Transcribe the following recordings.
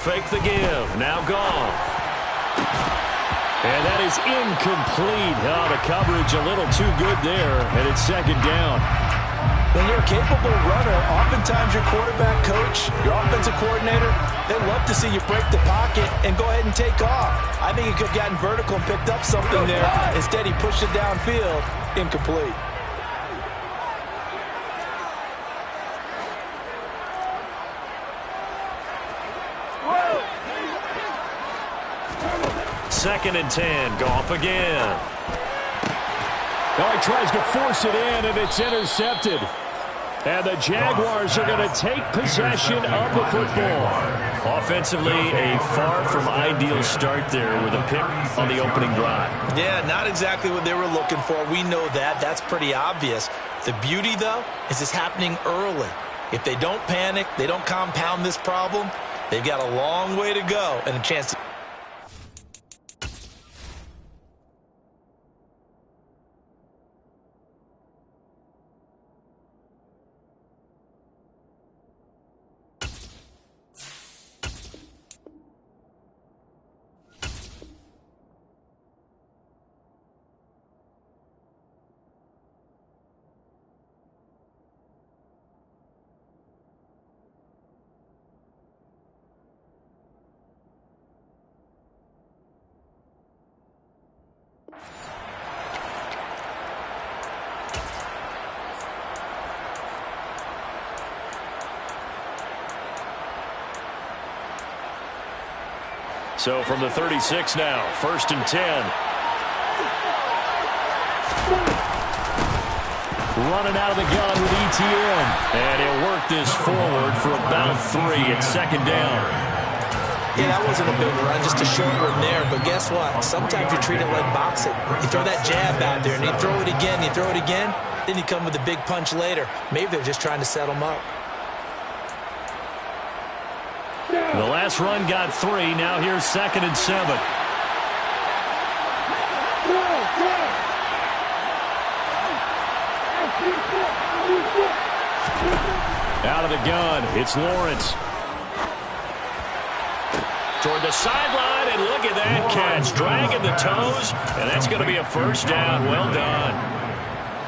fake the give. Now Goff. And that is incomplete. Oh, the coverage a little too good there, and it's second down. When you're a capable runner, oftentimes your quarterback coach, your offensive coordinator, they love to see you break the pocket and go ahead and take off. I think he could have gotten vertical and picked up something there. Instead, he pushed it downfield. Incomplete. Second and 10. Goff again. Oh, he tries to force it in, and it's intercepted. And the Jaguars are going to take possession of the football. Offensively, a far from ideal start there with a pick on the opening drive. Yeah, not exactly what they were looking for. We know that. That's pretty obvious. The beauty, though, is it's happening early. If they don't panic, they don't compound this problem, they've got a long way to go and a chance to... So from the 36 now, first and 10. Running out of the gun with ETN. And he'll work this forward for about 3 at second down. Yeah, that wasn't a big run, just a short one there. But guess what? Sometimes you treat it like boxing. You throw that jab out there, and you throw it again, you throw it again, then you come with a big punch later. Maybe they're just trying to set them up. The last run got 3. Now here's second and 7. Out of the gun, it's Lawrence. Toward the sideline, and look at that catch. Dragging the toes, and that's going to be a first down. Well done.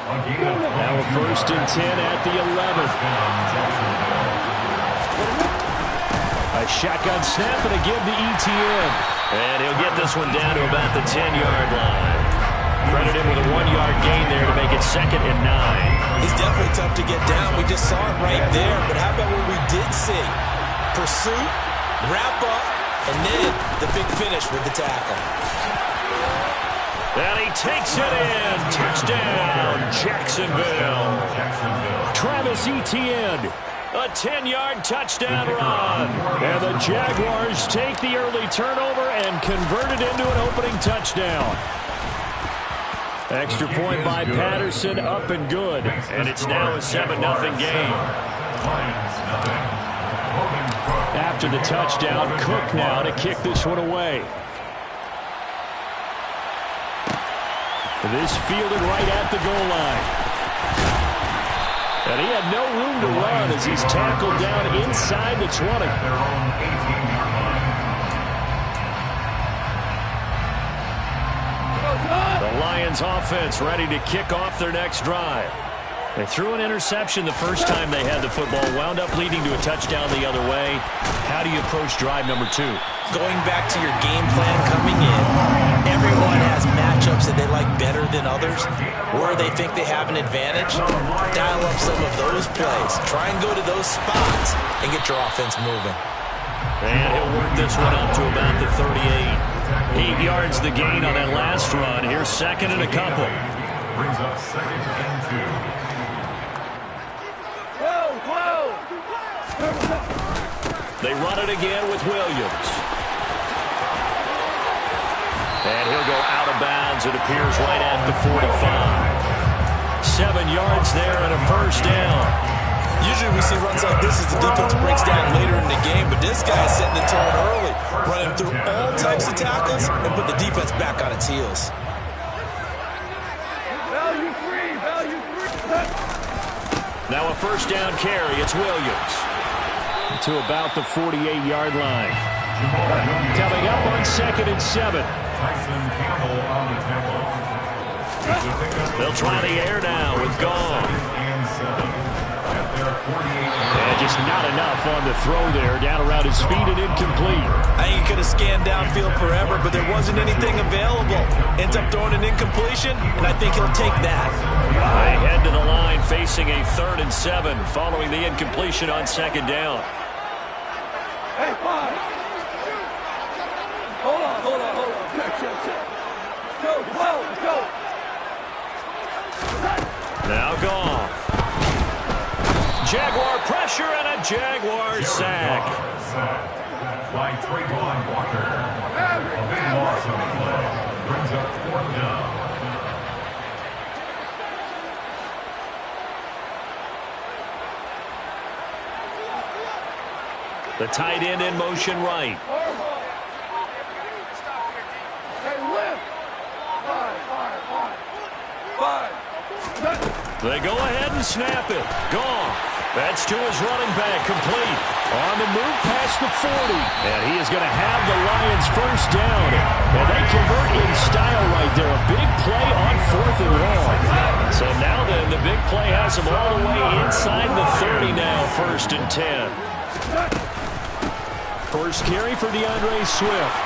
Now a first and 10 at the 11. A shotgun snap and a give to ETN. And he'll get this one down to about the 10-yard line. Credit him with a 1-yard gain there to make it second and 9. He's definitely tough to get down. We just saw it right there. But how about what we did see? Pursuit, wrap up, and then the big finish with the tackle. And he takes it in. Touchdown, Jacksonville. Travis Etienne. A 10-yard touchdown run. And the Jaguars take the early turnover and convert it into an opening touchdown. Extra point by Patterson, up and good. And it's now a 7-0 game. After the touchdown, Cook now to kick this one away. This fielded right at the goal line. And he had no room to run as he's tackled down inside the 20. The Lions offense ready to kick off their next drive. They threw an interception the first time they had the football, wound up leading to a touchdown the other way. How do you approach drive number 2? Going back to your game plan coming in, everyone has matchups that they like better than others, where they think they have an advantage. Dial up some of those plays. Try and go to those spots and get your offense moving. And he'll work this one up to about the 38. 8 yards the gain on that last run. Here's second and a couple. Brings up second and 2. They run it again with Williams. And he'll go out of bounds, it appears, right at the 45. 7 yards there and a first down. Usually we see runs like this as the defense breaks down later in the game, but this guy is setting the tone early, running through all types of tackles and put the defense back on its heels. Now a first down carry, it's Williams. To about the 48-yard line. Coming up on 2nd and 7. Tyson Campbell on the tackle. They'll try the air now with Goff. And 7. At their 48. And just not enough on the throw there. Down around his feet and incomplete. I think he could have scanned downfield forever, but there wasn't anything available. Ends up throwing an incompletion, and I think he'll take that. They head to the line facing a 3rd and 7 following the incompletion on 2nd down. Hey, fine. Hold on. Check. Go. Now Goff. Jaguar pressure and a Jaguar sack. By Trayvon Walker. A big loss on the play. Brings up 4th down. The tight end in motion right. They go ahead and snap it. Goff. That's to his running back, complete. On the move past the 40. And he is going to have the Lions first down. And they convert in style right there. A big play on 4th and long. So now then, the big play has them all the way inside the 30 now, 1st and 10. First carry for DeAndre Swift.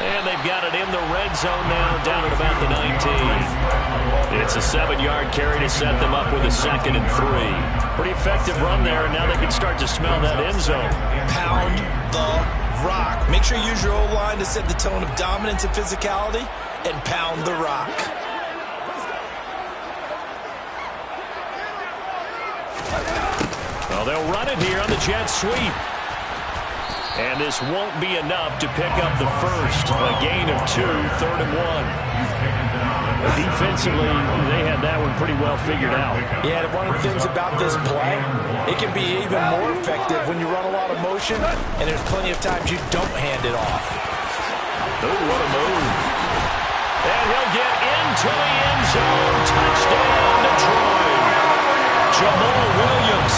And they've got it in the red zone now, down at about the 19. It's a 7-yard carry to set them up with a 2nd and 3. Pretty effective run there, and now they can start to smell that end zone. Pound the rock. Make sure you use your O-line to set the tone of dominance and physicality, and pound the rock. Well, they'll run it here on the jet sweep. And this won't be enough to pick up the first. A gain of 2, 3rd and 1. Defensively, they had that one pretty well figured out. Yeah, and one of the things about this play, it can be even more effective when you run a lot of motion, and there's plenty of times you don't hand it off. Oh, what a move. And he'll get into the end zone. Touchdown, Detroit. Jamal Williams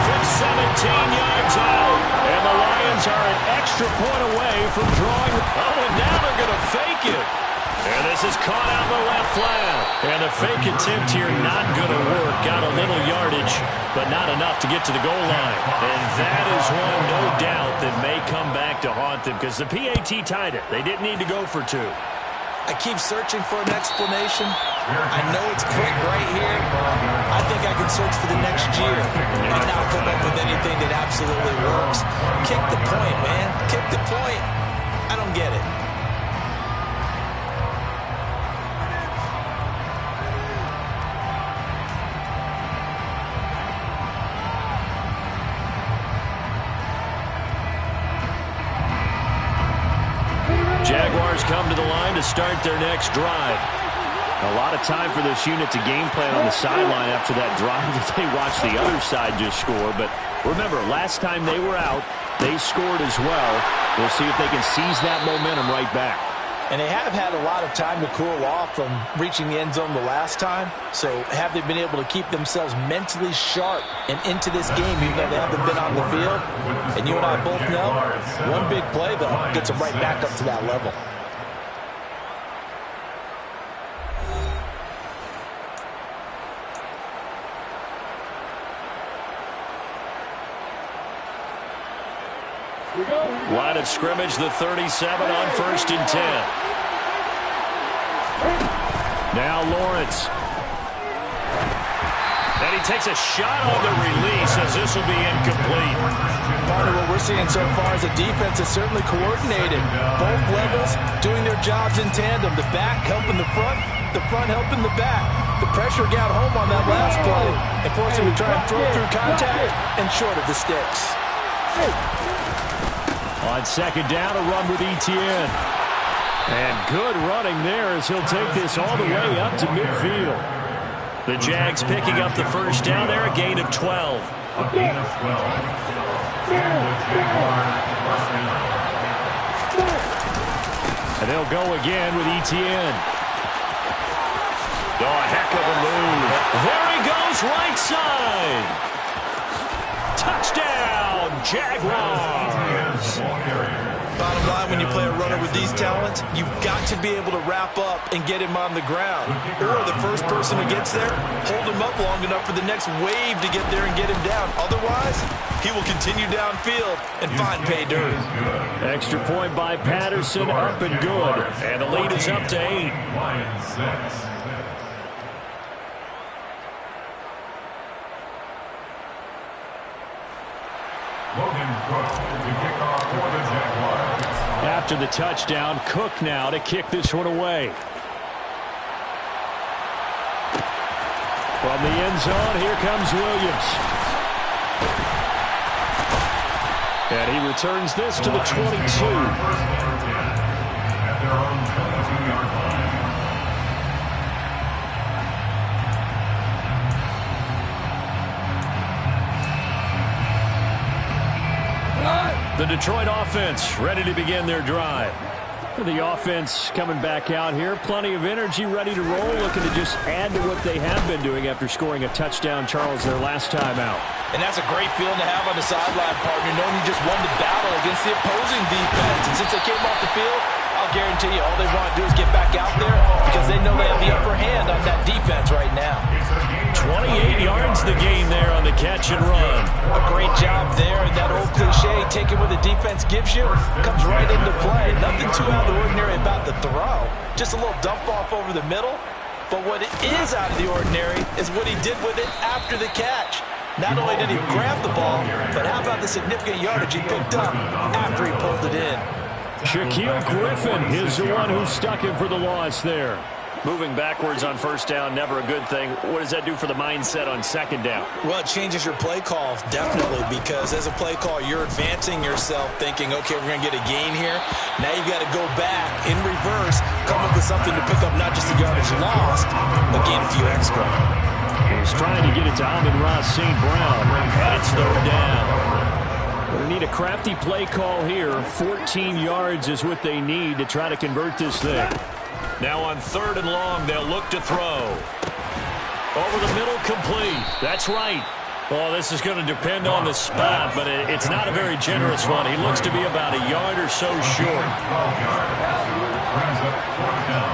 from 17 yards out. And the Lions are an extra point away from drawing. Oh, and now they're going to fake it. And this is caught out in the left flat. And the fake attempt here not going to work. Got a little yardage, but not enough to get to the goal line. And that is one, no doubt, that may come back to haunt them because the PAT tied it. They didn't need to go for 2. I keep searching for an explanation. I know it's quick right here. I think I can search for the next year and now come up with anything that absolutely works. Kick the point, man. Kick the point. I don't get it. Jaguars come to the line to start their next drive. A lot of time for this unit to game plan on the sideline after that drive that they watched the other side just score. But remember, last time they were out, they scored as well. We'll see if they can seize that momentum right back. And they have had a lot of time to cool off from reaching the end zone the last time. So have they been able to keep themselves mentally sharp and into this game even though they haven't been on the field? And you and I both know, one big play, though, gets them right back up to that level. Line of scrimmage, the 37 on 1st and 10. Now Lawrence. And he takes a shot on the release as this will be incomplete. Part of what we're seeing so far is the defense is certainly coordinated. Both levels doing their jobs in tandem. The back helping the front helping the back. The pressure got home on that last play and forced him to try and throw through contact and short of the sticks. On 2nd down, a run with Etienne. And good running there as he'll take this all the way up to midfield. The Jags picking up the first down there, a gain of 12. A gain of 12. And the Jaguars first down. And they'll go again with Etienne. Oh, a heck of a move. There he goes, right side. Touchdown, Jaguars. Bottom line, when you play a runner with these talents, you've got to be able to wrap up and get him on the ground. Or the first person who gets there, hold him up long enough for the next wave to get there and get him down. Otherwise, he will continue downfield and find pay dirt. Extra point by Patterson, up and good. And the lead is up to 8. Lions 6. Logan Cook to kick off for the Jaguars. After the touchdown, Cook now to kick this one away. From the end zone, here comes Williams. And he returns this to the 22. First and 10 at their own 22-yard line. The Detroit offense ready to begin their drive. The offense coming back out here. Plenty of energy, ready to roll, looking to just add to what they have been doing after scoring a touchdown, Charles, their last time out. And that's a great feeling to have on the sideline, partner, knowing you just won the battle against the opposing defense. And since they came off the field, I'll guarantee you all they want to do is get back out there because they know they have the upper hand on that defense right now. 28 yards the gain there on the catch and run. A great job there, and that old cliche, taking what the defense gives you, comes right into play. Nothing too out of the ordinary about the throw. Just a little dump off over the middle. But what is out of the ordinary is what he did with it after the catch. Not only did he grab the ball, but how about the significant yardage he picked up after he pulled it in. Shaquille Griffin is the one who stuck him for the loss there. Moving backwards on first down, never a good thing. What does that do for the mindset on second down? Well, it changes your play call, definitely, because as a play call, you're advancing yourself thinking, okay, we're going to get a gain here. Now you've got to go back in reverse, come up with something to pick up not just the yardage lost, but gain a few extra. He's trying to get it to Amon-Ra St. Brown, and it's third down. They need a crafty play call here. 14 yards is what they need to try to convert this thing. Now on third and long, they'll look to throw. Over the middle, complete. That's right. Well, this is going to depend on the spot, but it's not a very generous one. He looks to be about a yard or so short. 12 yards. Brings up fourth down.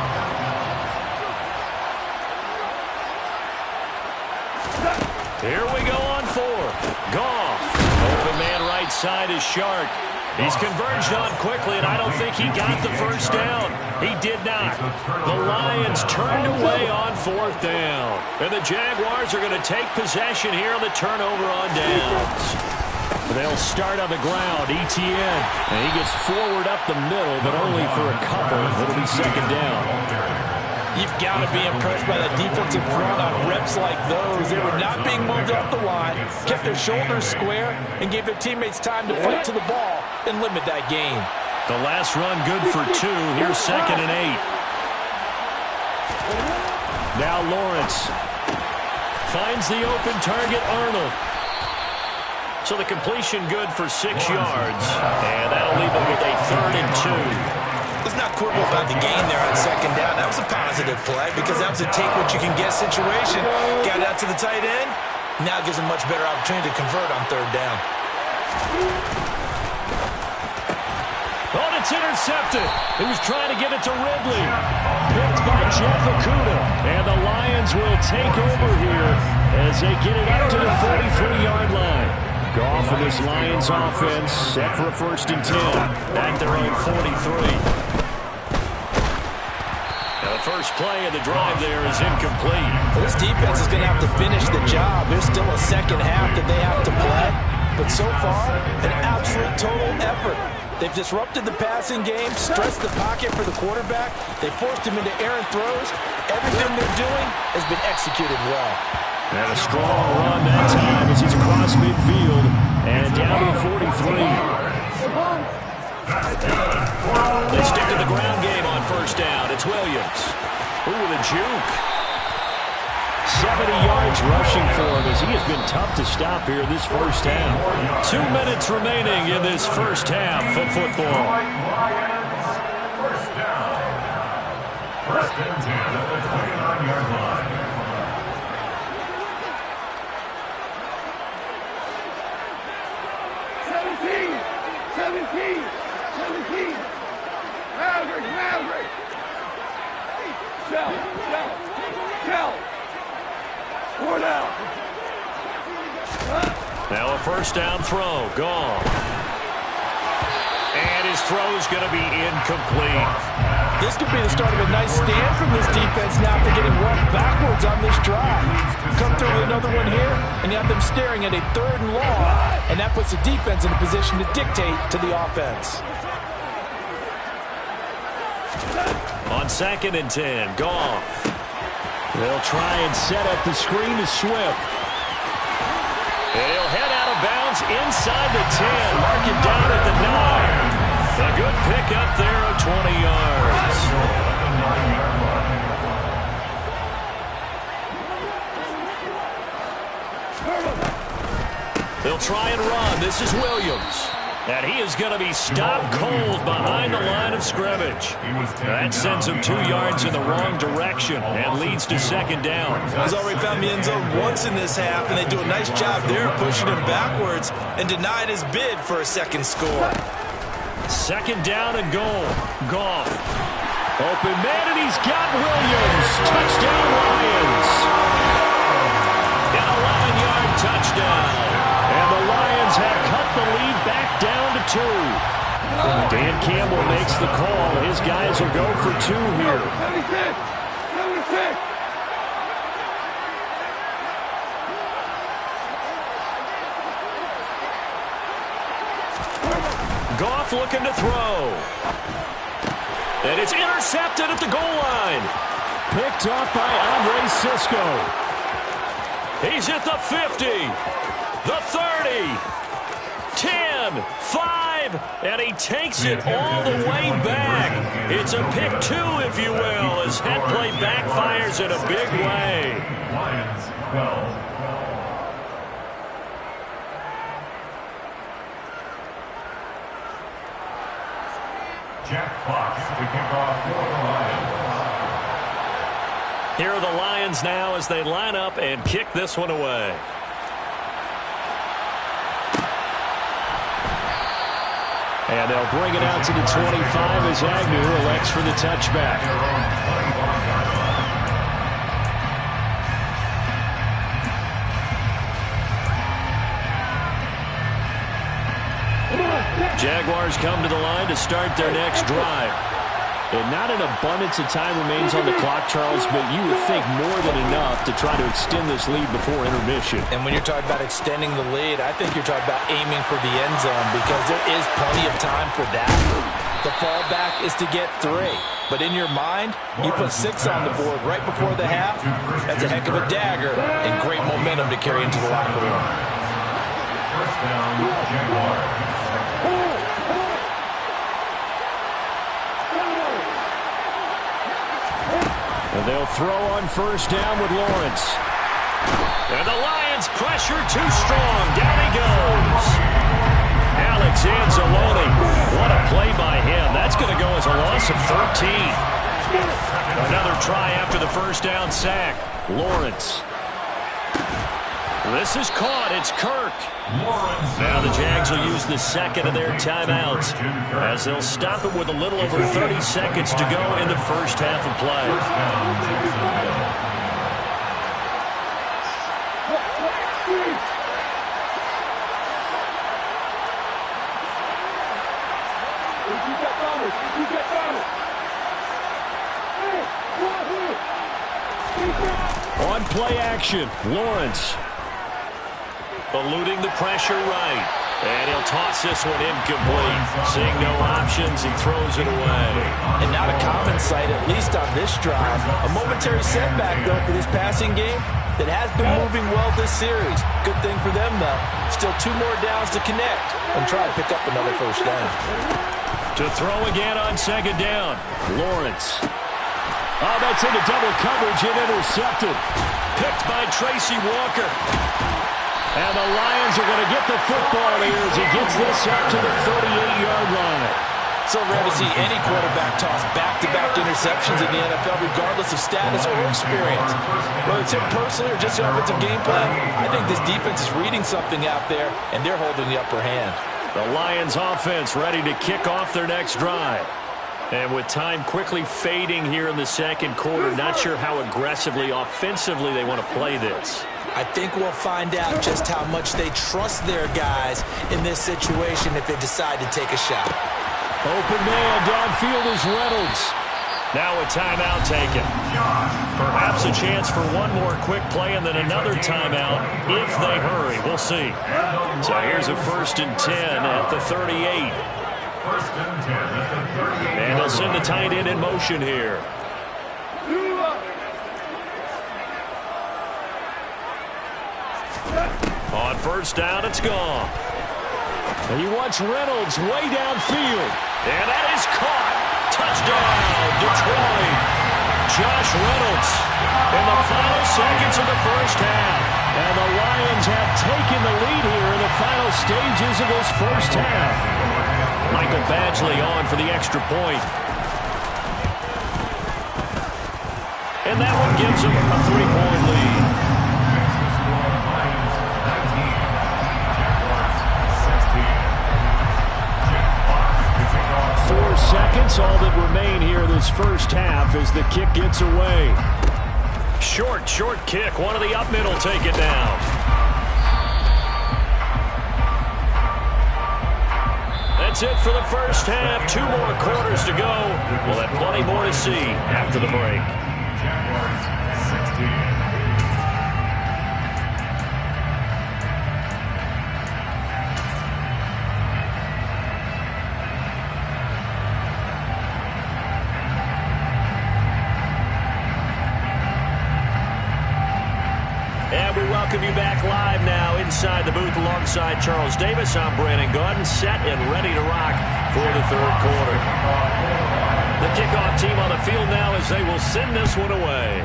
Here we go on fourth. Goff. Open man right side is Shark. He's converged on quickly, and I don't think he got the first down. He did not. The Lions turned away on fourth down. And the Jaguars are going to take possession here on the turnover on downs. They'll start on the ground. Etienne. And he gets forward up the middle, but only for a couple. It'll be second down. You've got to be impressed by that defensive front on reps like those. They were not being moved off the line, kept their shoulders square, and gave their teammates time to fight to the ball and limit that gain. The last run good for 2. Here's second and 8. Now Lawrence finds the open target, Arnold. So the completion good for 6 yards, and that'll leave them with a third and 2. Let's not quibble about the gain there on second down. That was a positive play because that was a take-what-you-can-get situation. Got it out to the tight end. Now gives him much better opportunity to convert on third down. Oh, it's intercepted. He was trying to get it to Ridley. Picked by Jeff Okudah. And the Lions will take over here as they get it up to the 43-yard line. Goff and this Lions offense set for a first and 10 at their own 43. Now the first play of the drive there is incomplete. Well, this defense is going to have to finish the job. There's still a second half that they have to play. But so far, an absolute total effort. They've disrupted the passing game, stressed the pocket for the quarterback. They forced him into errant throws. Everything they're doing has been executed well. And a strong run that time as he's across midfield and down to 43. They stick to the ground game on first down. It's Williams. Ooh, the juke. 70 yards rushing for him as he has been tough to stop here this first half. 2 minutes remaining in this first half of football. First down. First and 10 at the 29-yard line. first down throw. Gone. And his throw is going to be incomplete. This could be the start of a nice stand from this defense now after getting walked backwards on this drive. Come through with another one here, and you have them staring at a 3rd and long, and that puts the defense in a position to dictate to the offense. On 2nd and 10, Goff. They'll try and set up the screen to Swift. And he'll head out of bounds inside the 10. Mark it down at the 9. A good pickup there of 20 yards. They'll try and run. This is Williams. And he is going to be stopped cold behind the line of scrimmage. That sends him 2 yards in the wrong direction and leads to 2nd down. He's already found the end zone once in this half, and they do a nice job there pushing him backwards and denied his bid for a 2nd score. 2nd down and goal. Goff. Open man, and he's got Williams. Touchdown, Lions. An 11-yard touchdown. And the Lions have cut the lead back down to 2. Dan Campbell makes the call. His guys will go for 2 here. 76. Goff looking to throw. And it's intercepted at the goal line. Picked up by Andre Cisco. He's at the 50, the 30, 10, 5, and he takes it all the way back. It's a pick 2, if you will, as head play backfires in a big way. Lions 12. Jack Fox to kick off for the Lions. Here are the Lions now as they line up and kick this one away. And they'll bring it out to the 25 as Agnew elects for the touchback. Jaguars come to the line to start their next drive. And not an abundance of time remains on the clock, Charles, but you would think more than enough to try to extend this lead before intermission. And when you're talking about extending the lead, I think you're talking about aiming for the end zone because there is plenty of time for that. The fallback is to get 3. But in your mind, you put 6 on the board right before the half. That's a heck of a dagger and great momentum to carry into the locker room. First down, Jaguars. And they'll throw on first down with Lawrence. And the Lions pressure too strong. Down he goes. Alex Anzalone. What a play by him. That's going to go as a loss of 13. Another try after the first down sack. Lawrence. This is caught. It's Kirk. Now the Jags will use the second of their timeouts as they'll stop it with a little over 30 seconds to go in the first half of play. On play action, Lawrence. Eluding the pressure right. And he'll toss this one incomplete. Seeing no options, he throws it away. And not a common sight, at least on this drive. A momentary setback, though, for this passing game that has been moving well this series. Good thing for them, though. Still 2 more downs to connect and try to pick up another first down. To throw again on second down. Lawrence. Oh, that's into double coverage and intercepted. Picked by Tracy Walker. And the Lions are going to get the football here as he gets this up to the 38-yard line. So rare to see any quarterback toss back-to-back interceptions in the NFL, regardless of status or experience. Whether it's him personally or just the offensive game plan, I think this defense is reading something out there, and they're holding the upper hand. The Lions offense ready to kick off their next drive. And with time quickly fading here in the second quarter, not sure how aggressively, offensively they want to play this. I think we'll find out just how much they trust their guys in this situation if they decide to take a shot. Open man downfield is Reynolds. Now a timeout taken. Perhaps a chance for one more quick play and then another timeout if they hurry. We'll see. So here's a 1st and 10 at the 38. 1st and 10 at the 38. And they'll send the tight end in motion here. On 1st down, it's gone. And he wants Reynolds way downfield. And that is caught. Touchdown, Detroit. Josh Reynolds in the final seconds of the 1st half. And the Lions have taken the lead here in the final stages of this 1st half. Michael Badgley on for the extra point. And that one gives them a 3-point lead. 4 seconds, all that remain here in this 1st half as the kick gets away. Short kick. One of the up middle take it down. That's it for the 1st half. 2 more quarters to go. We'll have plenty more to see after the break. Jaguars 16. Welcome you back live now inside the booth alongside Charles Davis. I'm Brandon Gaudin, set and ready to rock for the 3rd quarter. The kickoff team on the field now as they will send this one away.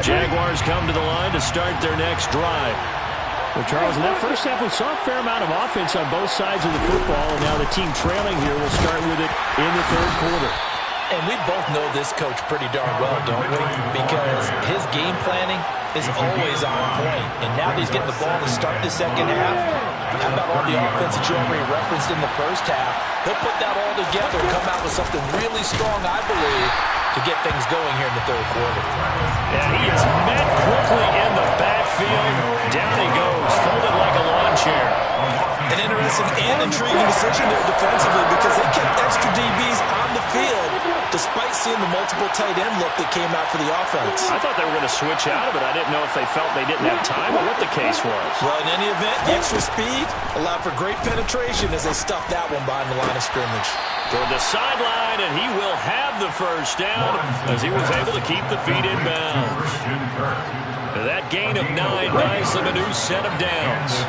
Jaguars come to the line to start their next drive. Well, Charles, in that 1st half, we saw a fair amount of offense on both sides of the football, and now the team trailing here will start with it in the 3rd quarter. And we both know this coach pretty darn well, don't we? Because his game planning is always on point. And now that he's getting the ball to start the 2nd half, how about all the offense that you already referenced in the 1st half? He'll put that all together and come out with something really strong, I believe, to get things going here in the 3rd quarter. And he is met quickly in the backfield. Down he goes, folded like a lawn chair. An interesting and intriguing decision there defensively because they kept extra DBs on the field despite seeing the multiple tight end look that came out for the offense. I thought they were going to switch out of it. I didn't know if they felt they didn't have time or what the case was. Well, in any event, the extra speed allowed for great penetration as they stuffed that one behind the line of scrimmage. Toward the sideline, and he will have the 1st down as he was able to keep the feet in bounds. That gain of 9 buys them a new set of downs.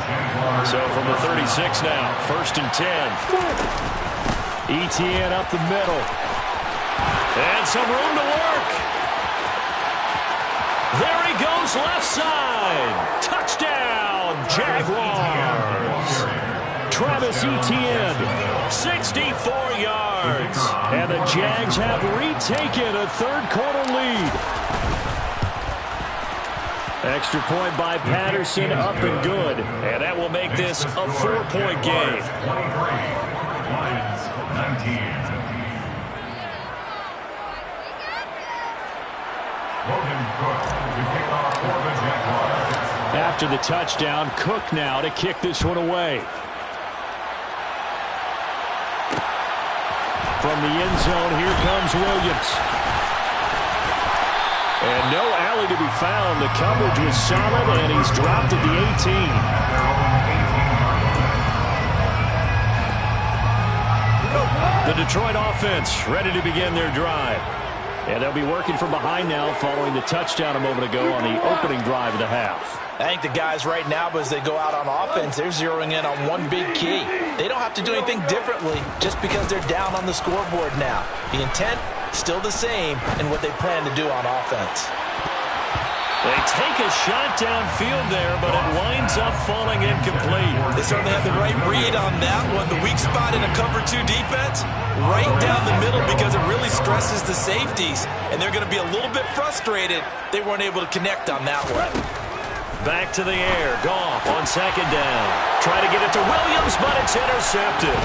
So from the 36 now, 1st and 10. Etienne up the middle. And some room to work. There he goes left side. Touchdown, Jaguars. Travis Etienne, 64 yards. And the Jags have retaken a 3rd quarter lead. Extra point by Patterson, up and good. And that will make this a 4-point game. 23, Lions 19. Logan Cook to kick off for the Jaguars. After the touchdown, Cook now to kick this one away. From the end zone, here comes Williams. And no alley to be found. The coverage was solid, and he's dropped at the 18. The Detroit offense ready to begin their drive. And they'll be working from behind now following the touchdown a moment ago on the opening drive of the half. I think the guys right now, as they go out on offense, they're zeroing in on one big key. They don't have to do anything differently just because they're down on the scoreboard now. The intent, still the same in what they plan to do on offense. They take a shot downfield there, but it winds up falling incomplete. They certainly have the right read on that one. The weak spot in a cover 2 defense, right down the middle because it really stresses the safeties. And they're going to be a little bit frustrated they weren't able to connect on that one. Back to the air. Goff on second down. Try to get it to Williams, but it's intercepted.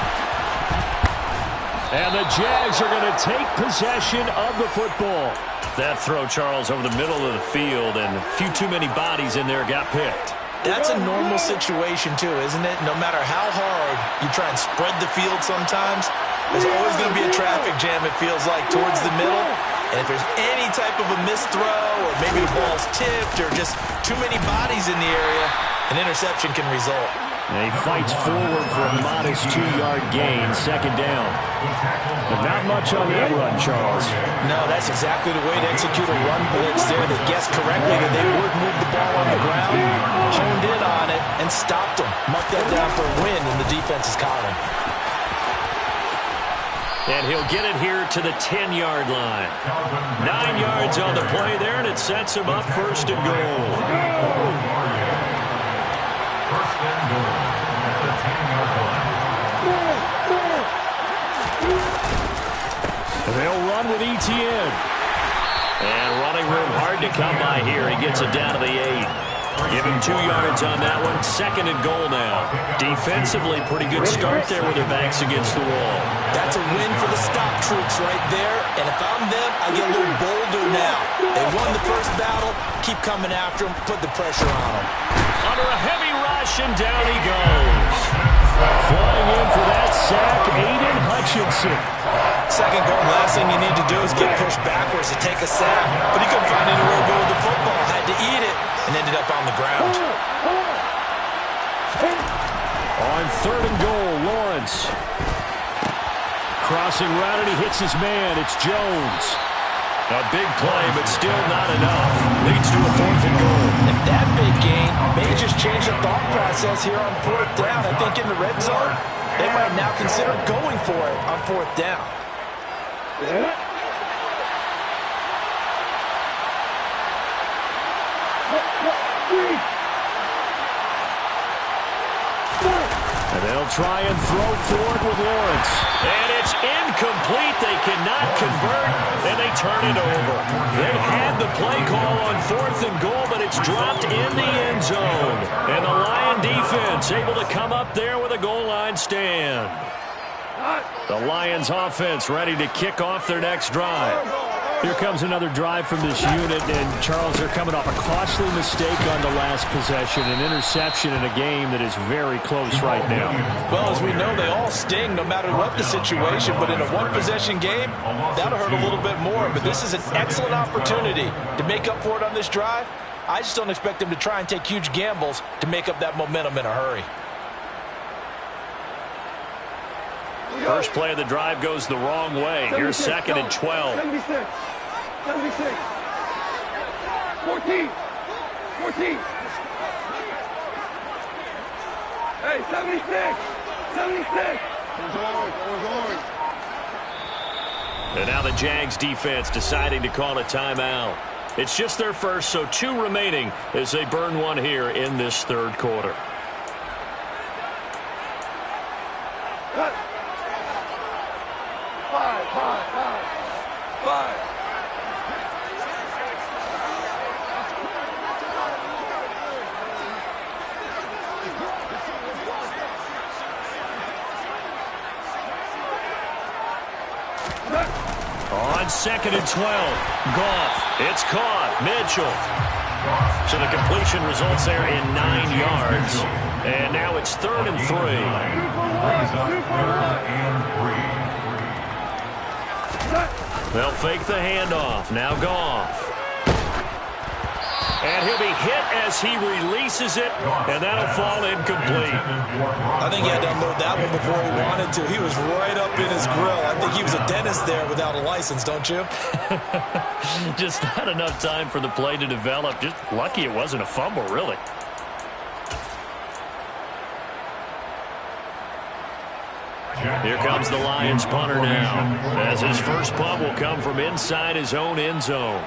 And the Jags are going to take possession of the football. That throw, Charles, over the middle of the field, and a few too many bodies in there got picked. That's a normal situation, too, isn't it? No matter how hard you try and spread the field sometimes, there's always going to be a traffic jam, it feels like, towards the middle. And if there's any type of a missed throw, or maybe the ball's tipped, or just too many bodies in the area, an interception can result. And he fights forward for a modest 2-yard gain, second down. But not much on that run, Charles. No, that's exactly the way to execute a run blitz there. They guessed correctly that they would move the ball on the ground, honed in on it, and stopped them. Mark that down for a win in the defense's column. And he'll get it here to the 10-yard line. 9 yards on the play there, and it sets him up first and goal. First and goal at the 10-yard line. They'll run with Etienne. And running room hard to come by here. He gets it down to the 8. Give him 2 yards on that one. Second and goal now. Defensively, pretty good start there with their backs against the wall. That's a win for the stop troops right there. And if I'm them, I get a little bolder now. They won the first battle. Keep coming after them. Put the pressure on them. Under a heavy rush, and down he goes. Flying in for that sack, Aiden Hutchinson. Second goal, last thing you need to do is get pushed backwards to take a sack. But he couldn't find anywhere to go with the football. Had to eat it and ended up on the ground. On third and goal, Lawrence. Crossing route, and he hits his man. It's Jones. A big play, but still not enough. Leads to a fourth and goal. And that big gain may just change the thought process here on fourth down. I think in the red zone, they might now consider going for it on fourth down. And they'll try and throw forward with Lawrence. And it's incomplete. They cannot convert, and they turn it over. They had the play call on fourth and goal, but it's dropped in the end zone. And the Lion defense able to come up there with a goal line stand. The Lions offense ready to kick off their next drive. Here comes another drive from this unit, and Charles, they're coming off a costly mistake on the last possession, an interception in a game that is very close right now. Well, as we know, they all sting no matter what the situation, but in a one-possession game, that'll hurt a little bit more. But this is an excellent opportunity to make up for it on this drive. I just don't expect them to try and take huge gambles to make up that momentum in a hurry. First play of the drive goes the wrong way. Here's second and 12. 76. 76. 14. 14. Hey, 76. 76. And now the Jags defense deciding to call a timeout. It's just their first, so 2 remaining as they burn one here in this third quarter. Five. On second and 12, Goff. It's caught. Mitchell. So the completion results there in 9 yards. And now it's third and 3. Brings up third and 3. They'll fake the handoff. Now Goff. And he'll be hit as he releases it, and that'll fall incomplete. I think he had to unload that one before he wanted to. He was right up in his grill. I think he was a dentist there without a license, don't you? Just not enough time for the play to develop. Just lucky it wasn't a fumble, really. Here comes the Lions punter now, as his first punt will come from inside his own end zone.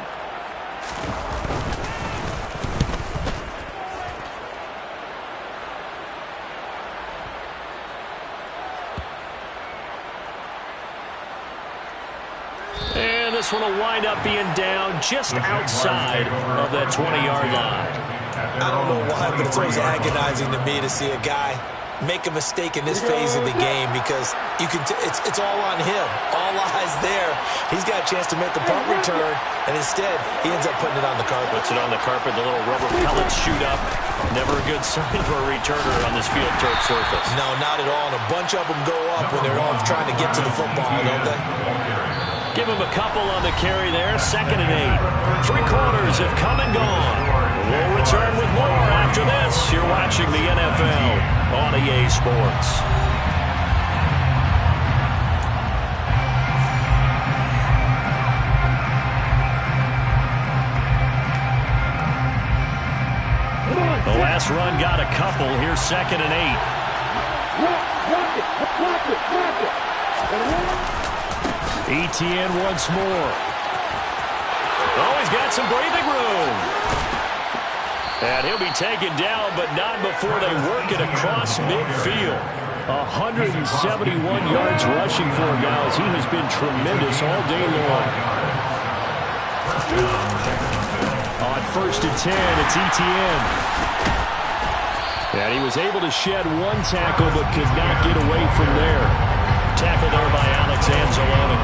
And this one will wind up being down just outside of that 20-yard line. I don't know why, but it's always agonizing to me to see a guy make a mistake in this phase of the game because you can it's all on him. All eyes there. He's got a chance to make a punt return, and instead he ends up putting it on the carpet. Puts it on the carpet. The little rubber pellets shoot up. Never a good sign for a returner on this field turf surface. No, not at all. And a bunch of them go up when they're all trying to get to the football, don't they? Give him a couple on the carry there. 2nd and 8. 3 quarters have come and gone. We'll return with more after this. You're watching the NFL on EA Sports. The last run got a couple. Here's 2nd and 8. ETN once more. Oh, he's got some breathing room. And he'll be taken down, but not before they work it across midfield. 171 yards rushing for him, guys. He has been tremendous all day long. On 1st and 10, it's ETN. And he was able to shed 1 tackle, but could not get away from there. Tackle there by Alex Anzalone.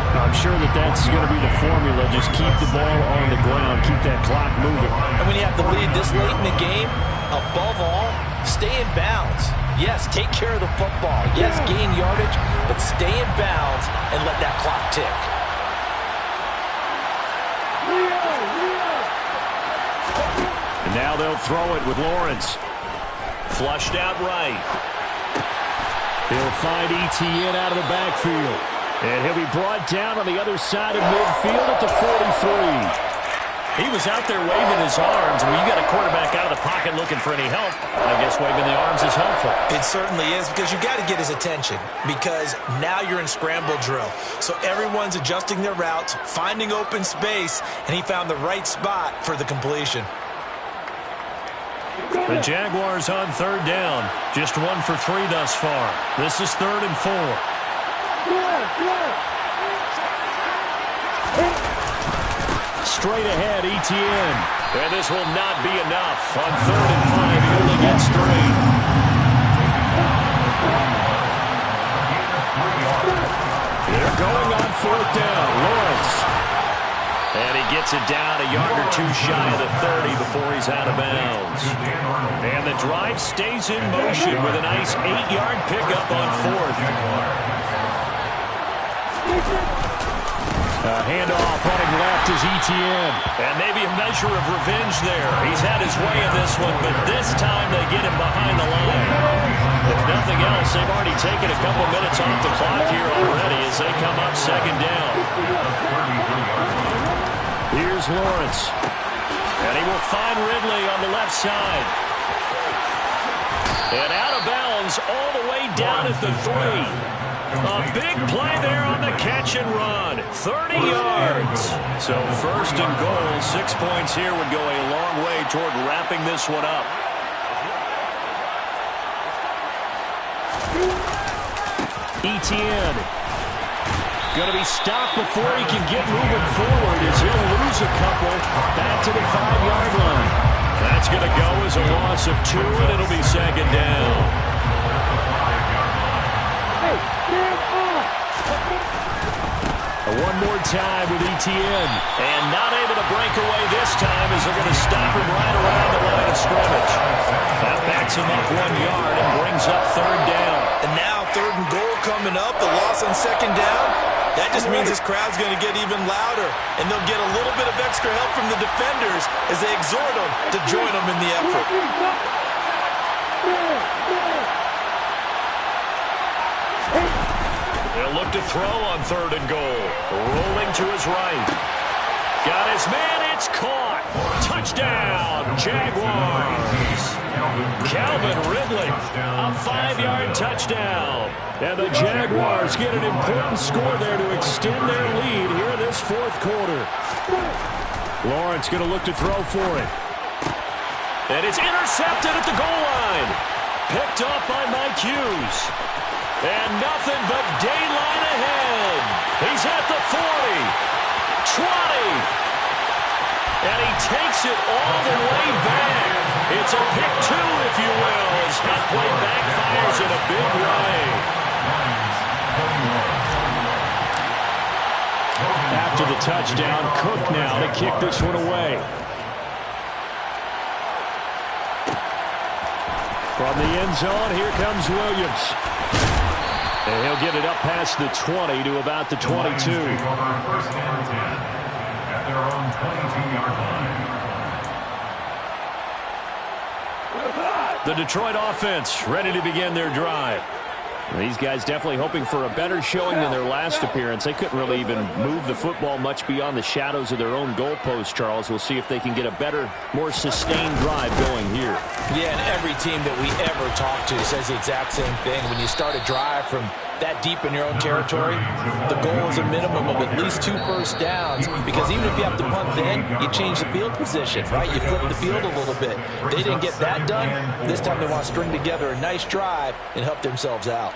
I'm sure that's going to be the formula. Just keep the ball on the ground. Keep that clock moving. And when you have the lead this late in the game, above all, stay in bounds. Yes, take care of the football. Yes, gain yardage, but stay in bounds and let that clock tick. And now they'll throw it with Lawrence. Flushed out right. He'll find ETN out of the backfield. And he'll be brought down on the other side of midfield at the 43. He was out there waving his arms. When you got a quarterback out of the pocket looking for any help, I guess waving the arms is helpful. It certainly is, because you got to get his attention, because now you're in scramble drill. So everyone's adjusting their routes, finding open space, and he found the right spot for the completion. The Jaguars on 3rd down. Just 1 for 3 thus far. This is 3rd and 4. Straight ahead, ETN. And this will not be enough. On 3rd and 5, he only gets 3. They're going on 4th down. Lawrence. And he gets it down a yard or 2 shy of the 30 before he's out of bounds. And the drive stays in motion with a nice 8-yard pickup on 4th. Handoff running left is ETN. And maybe a measure of revenge there. He's had his way in this one, but this time they get him behind the line. If nothing else, they've already taken a couple minutes off the clock here already as they come up 2nd down. Here's Lawrence. And he will find Ridley on the left side. And out of bounds all the way down at the 3. A big play there on the catch and run. 30 yards. So 1st and goal. 6 points here would go a long way toward wrapping this one up. ETN. Going to be stopped before he can get moving forward as he'll lose a couple back to the 5-yard line. That's going to go as a loss of 2, and it'll be 2nd down. One more time with ETN. And not able to break away this time as they're going to stop him right around the line of scrimmage. That backs him up 1 yard and brings up 3rd down. And now 3rd and goal coming up. The loss on 2nd down. That just means this crowd's going to get even louder. And they'll get a little bit of extra help from the defenders as they exhort them to join them in the effort. They'll look to throw on 3rd and goal. Rolling to his right. Got his man. It's caught. Touchdown, Jaguars. Calvin Ridley. A 5-yard touchdown. And the Jaguars get an important score there to extend their lead here this 4th quarter. Lawrence going to look to throw for it. And it's intercepted at the goal line. Picked off by Mike Hughes. And nothing but daylight ahead. He's at the 40. And he takes it all the way back. It's a pick two, if you will, as that play backfires in a big way. After the touchdown, Cook now to kick this one away. From the end zone, here comes Williams. And he'll get it up past the 20 to about the 22. First and 10 at their own 22-yard line. The Detroit offense ready to begin their drive. These guys definitely hoping for a better showing than their last appearance. They couldn't really even move the football much beyond the shadows of their own goalpost, Charles. We'll see if they can get a better, more sustained drive going here. Yeah, and every team that we ever talk to says the exact same thing. When you start a drive from that deep in your own territory, the goal is a minimum of at least 2 first downs, because even if you have to punt then, you change the field position, right? You flip the field a little bit. They didn't get that done. This time they want to string together a nice drive and help themselves out.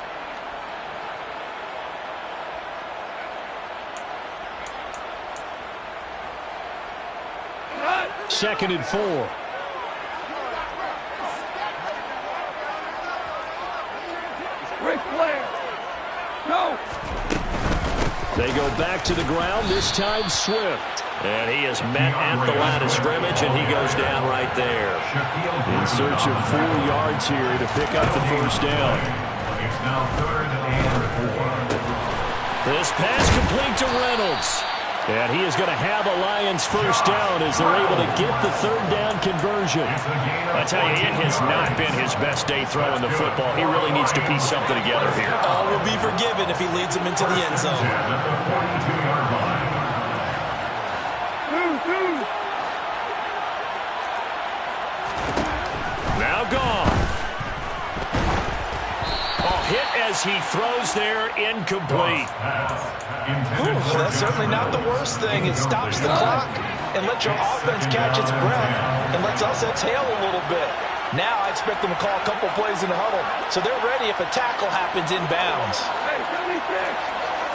Second and 4. Ric Flair. Go. They go back to the ground, this time Swift. And he is met at the line of scrimmage, and he goes down right there. In search of 4 yards here to pick up the first down. It's now 3rd and 4. This pass complete to Reynolds. And he is going to have a Lions first down as they're able to get the 3rd down conversion. I tell you, it has not been his best day throwing the football. He really needs to piece something together here. All will be forgiven if he leads them into the end zone. Now gone. Hit as he throws there, incomplete. That's certainly not the worst thing. It stops the clock and lets your offense catch its breath and lets us exhale a little bit. Now I expect them to call a couple plays in the huddle, so they're ready if a tackle happens in bounds. Hey, 76.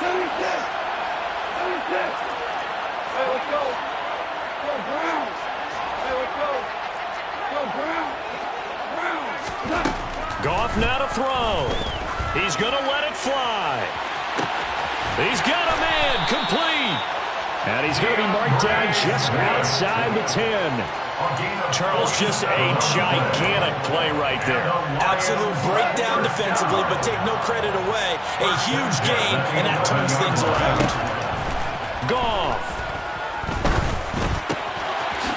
76. 76. Hey, let's go. Go Browns. Hey, let's go. Go Browns. Browns. Goff now to throw. He's going to let it fly. He's got a man, complete. And he's going to be marked down just outside the 10. Charles, just a gigantic play right there. Absolute breakdown defensively, but take no credit away. A huge gain, and that turns things around. Goff.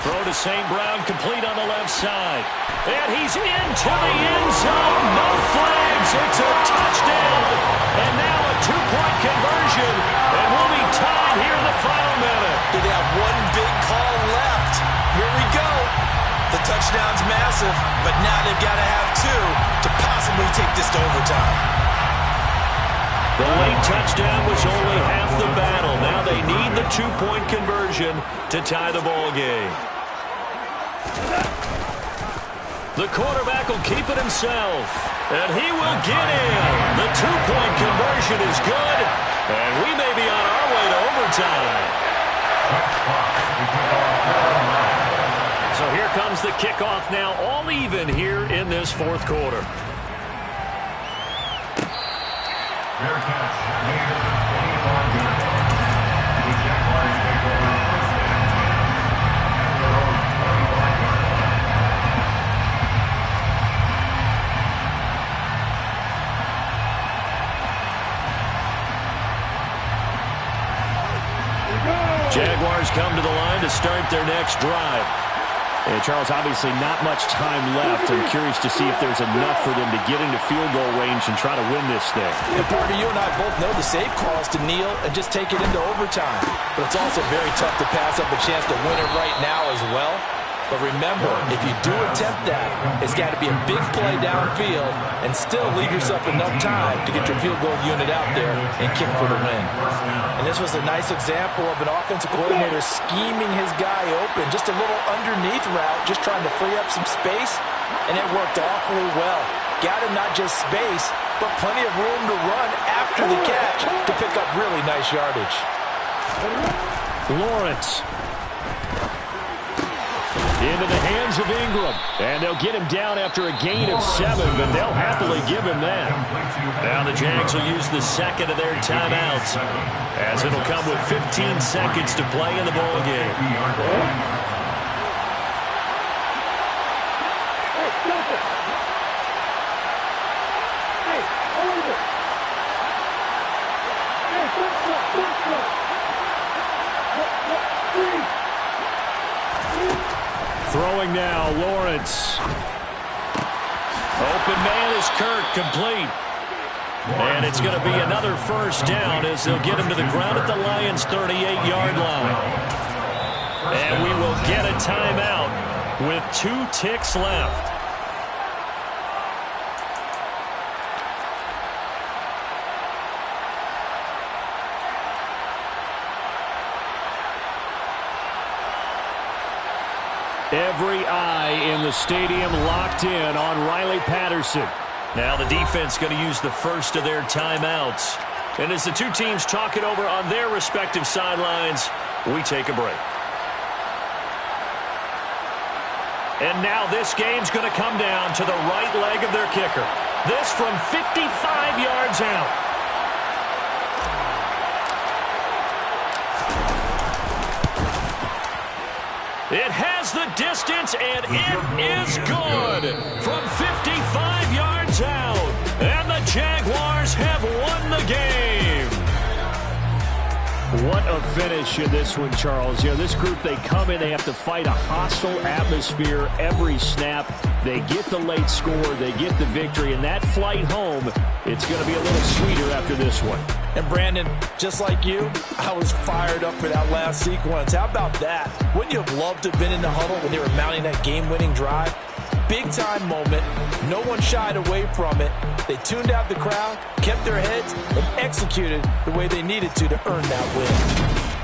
Throw to St. Brown, complete on the left side. And he's into the end zone. No flags. It's a touchdown. And now a 2-point conversion. And we'll be tied here in the final minute. They have one big call left. Here we go. The touchdown's massive, but now they've got to have 2 to possibly take this to overtime. The late touchdown was only half the battle. Now they need the 2-point conversion to tie the ball game. The quarterback will keep it himself, and he will get in. The 2-point conversion is good, and we may be on our way to overtime. So here comes the kickoff now, all even here in this 4th quarter. Fair catch made at the 25-yard line. The Jaguars take over first and 10 at their own 25-yard line. Jaguars come to the line to start their next drive. And Charles, obviously not much time left. I'm curious to see if there's enough for them to get into field goal range and try to win this thing. And Parker, you and I both know the safe call is to kneel and just take it into overtime. But it's also very tough to pass up a chance to win it right now as well. But remember, if you do attempt that, it's got to be a big play downfield and still leave yourself enough time to get your field goal unit out there and kick for the win. And this was a nice example of an offensive coordinator scheming his guy open, just a little underneath route, just trying to free up some space, and it worked awfully well. Got him not just space, but plenty of room to run after the catch to pick up really nice yardage. Lawrence. Into the hands of Ingram. And they'll get him down after a gain of 7, but they'll happily give him that. Now the Jags will use the second of their timeouts, as it'll come with 15 seconds to play in the ball game. Throwing now, Lawrence. Open man is Kirk, complete. And it's going to be another first down as they'll get him to the ground at the Lions' 38-yard line. And we will get a timeout with 2 ticks left. Every eye in the stadium locked in on Riley Patterson. Now the defense going to use the first of their timeouts. And as the two teams talk it over on their respective sidelines, we take a break. And now this game's going to come down to the right leg of their kicker. This from 55 yards out. It has the distance, and it is good from 55 yards out. And the Jaguars have won the game. What a finish in this one, Charles. You know, this group, they come in, they have to fight a hostile atmosphere every snap. They get the late score, they get the victory, and that flight home, it's going to be a little sweeter after this one. And Brandon, just like you, I was fired up for that last sequence. How about that? Wouldn't you have loved to have been in the huddle when they were mounting that game-winning drive? Big-time moment. No one shied away from it. They tuned out the crowd, kept their heads, and executed the way they needed to earn that win.